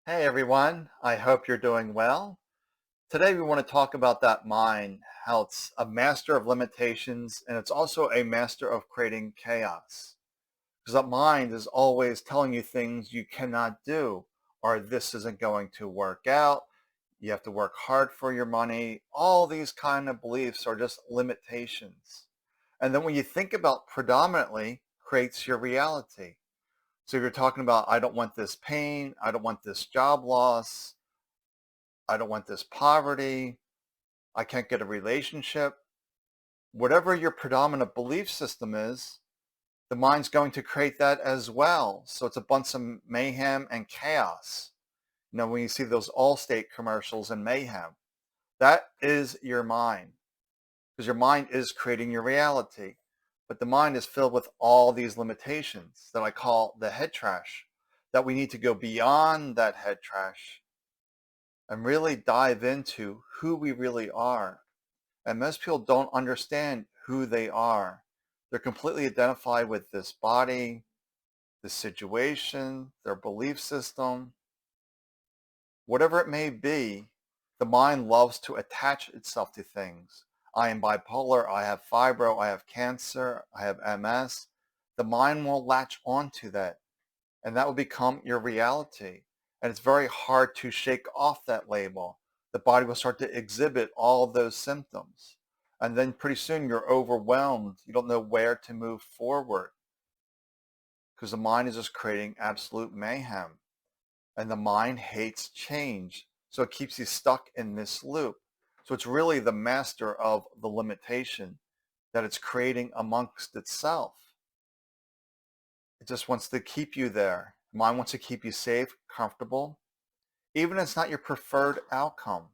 Hey everyone, I hope you're doing well. Today we want to talk about that mind, how it's a master of limitations and it's also a master of creating chaos. Because that mind is always telling you things you cannot do, or this isn't going to work out. You have to work hard for your money. All these kind of beliefs are just limitations. And then when you think about predominantly creates your reality. So if you're talking about, I don't want this pain, I don't want this job loss, I don't want this poverty, I can't get a relationship, whatever your predominant belief system is, the mind's going to create that as well. So it's a bunch of mayhem and chaos. When you see those Allstate commercials and mayhem, that is your mind because your mind is creating your reality. But the mind is filled with all these limitations that I call the head trash, that we need to go beyond that head trash and really dive into who we really are. And most people don't understand who they are. They're completely identified with this body, the situation, their belief system, whatever it may be. The mind loves to attach itself to things. I am bipolar, I have fibro, I have cancer, I have MS. The mind will latch onto that, and that will become your reality. And it's very hard to shake off that label. The body will start to exhibit all of those symptoms. And then pretty soon you're overwhelmed. You don't know where to move forward because the mind is just creating absolute mayhem. And the mind hates change. So it keeps you stuck in this loop. So it's really the master of the limitation that it's creating amongst itself. It just wants to keep you there. Mind wants to keep you safe, comfortable, even if it's not your preferred outcome.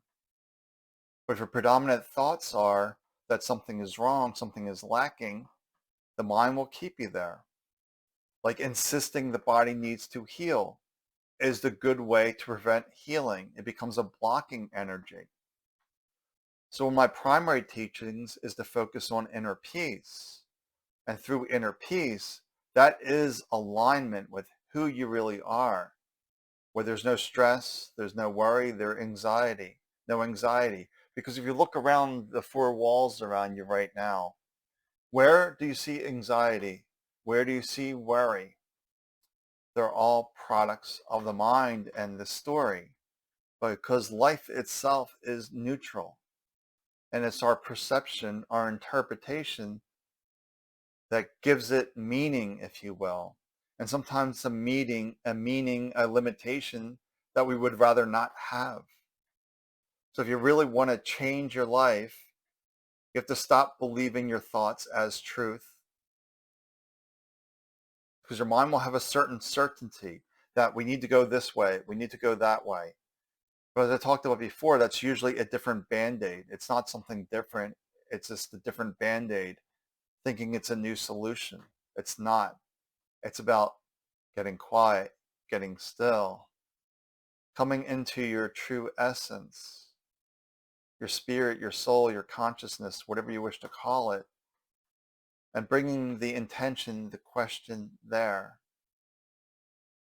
But if your predominant thoughts are that something is wrong, something is lacking, the mind will keep you there. Like insisting the body needs to heal is the good way to prevent healing. It becomes a blocking energy. So my primary teachings is to focus on inner peace. And through inner peace, that is alignment with who you really are, where there's no stress, there's no worry, there's anxiety, no anxiety. Because if you look around the four walls around you right now, where do you see anxiety? Where do you see worry? They're all products of the mind and the story, because life itself is neutral. And it's our perception, our interpretation that gives it meaning, if you will. And sometimes a meaning, a limitation that we would rather not have. So if you really want to change your life, you have to stop believing your thoughts as truth, because your mind will have a certain certainty that we need to go this way, we need to go that way. But as I talked about before, that's usually a different Band-Aid. It's not something different. It's just a different Band-Aid, thinking it's a new solution. It's not. It's about getting quiet, getting still, coming into your true essence, your spirit, your soul, your consciousness, whatever you wish to call it, and bringing the intention, the question there.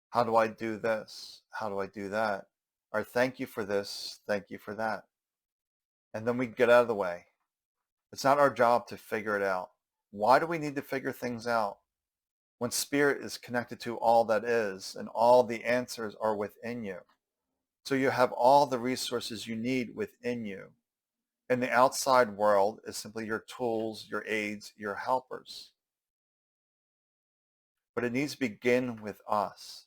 How do I do this? How do I do that? Or thank you for this, thank you for that. And then we get out of the way. It's not our job to figure it out. Why do we need to figure things out when spirit is connected to all that is and all the answers are within you? So you have all the resources you need within you. And the outside world is simply your tools, your aids, your helpers. But it needs to begin with us.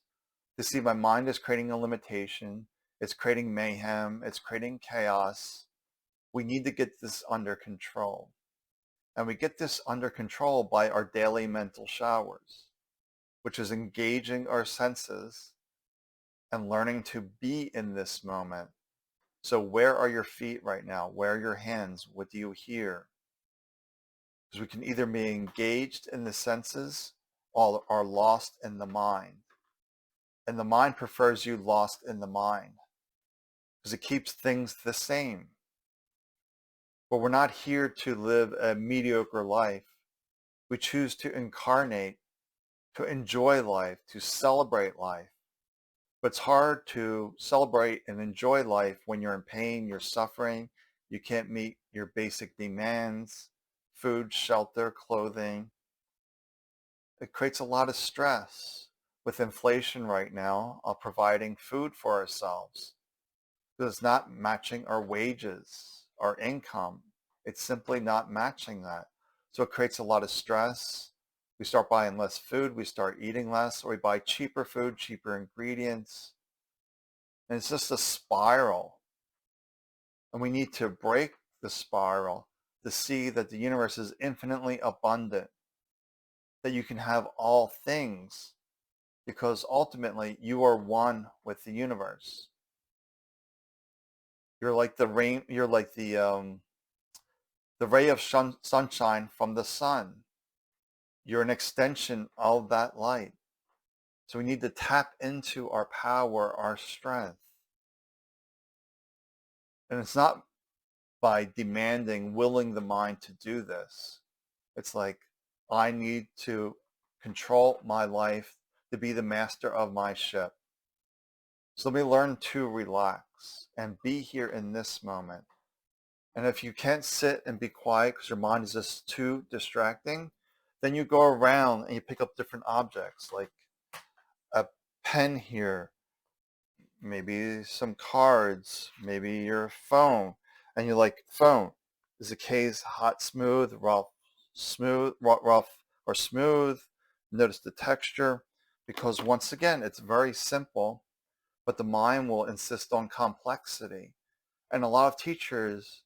To see my mind is creating a limitation, it's creating mayhem, it's creating chaos. We need to get this under control. And we get this under control by our daily mental showers, which is engaging our senses and learning to be in this moment. So where are your feet right now? Where are your hands? What do you hear? Because we can either be engaged in the senses or are lost in the mind. And the mind prefers you lost in the mind because it keeps things the same. But we're not here to live a mediocre life. We choose to incarnate, to enjoy life, to celebrate life. But it's hard to celebrate and enjoy life when you're in pain, you're suffering, you can't meet your basic demands, food, shelter, clothing. It creates a lot of stress with inflation right now of providing food for ourselves. Because it's not matching our wages, our income. It's simply not matching that. So it creates a lot of stress. We start buying less food, we start eating less, or we buy cheaper food, cheaper ingredients. And it's just a spiral. And we need to break the spiral to see that the universe is infinitely abundant, that you can have all things, because ultimately you are one with the universe. You're like the rain, you're like the ray of sunshine from the sun. You're an extension of that light. So we need to tap into our power, our strength. And it's not by demanding, willing the mind to do this. It's like, I need to control my life to be the master of my ship. So let me learn to relax and be here in this moment. And if you can't sit and be quiet because your mind is just too distracting, then you go around and you pick up different objects like a pen here, maybe some cards, maybe your phone. And you're like, phone, is the case hot, smooth, rough or smooth? Notice the texture, because once again, it's very simple, but the mind will insist on complexity. And a lot of teachers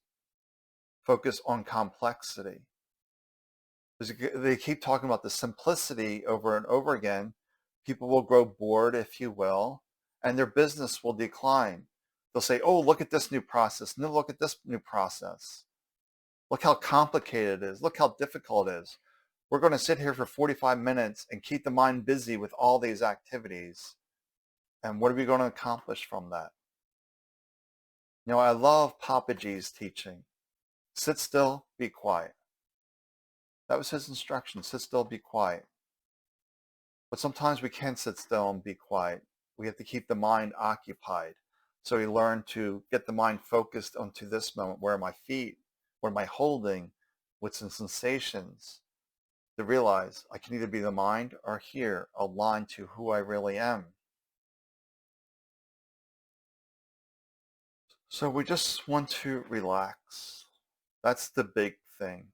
focus on complexity. They keep talking about the simplicity over and over again. People will grow bored, if you will, and their business will decline. They'll say, oh, look at this new process. No, look at this new process. Look how complicated it is. Look how difficult it is. We're going to sit here for 45 minutes and keep the mind busy with all these activities. And what are we going to accomplish from that? You know, I love Papaji's teaching. Sit still, be quiet. That was his instruction. Sit still, be quiet. But sometimes we can't sit still and be quiet. We have to keep the mind occupied. So we learn to get the mind focused onto this moment. Where are my feet? What am I holding? What's the sensations? To realize I can either be the mind or here, aligned to who I really am. So we just want to relax. That's the big thing.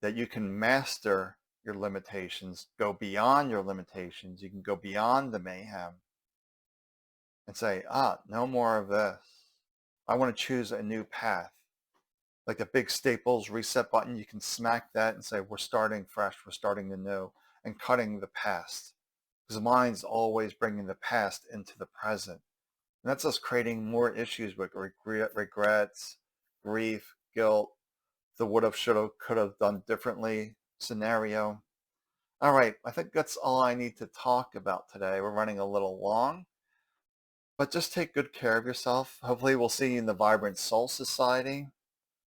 That you can master your limitations, go beyond your limitations. You can go beyond the mayhem and say, no more of this. I want to choose a new path. Like a big Staples reset button, you can smack that and say, we're starting fresh, we're starting anew, and cutting the past. Because the mind's always bringing the past into the present. And that's us creating more issues with regrets, grief, guilt, the would have, should have, could have done differently scenario. All right, I think that's all I need to talk about today. We're running a little long, but just take good care of yourself. Hopefully we'll see you in the Vibrant Soul Society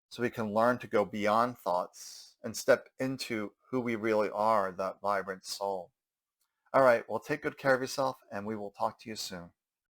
so we can learn to go beyond thoughts and step into who we really are, that vibrant soul. All right, well, take good care of yourself, and we will talk to you soon.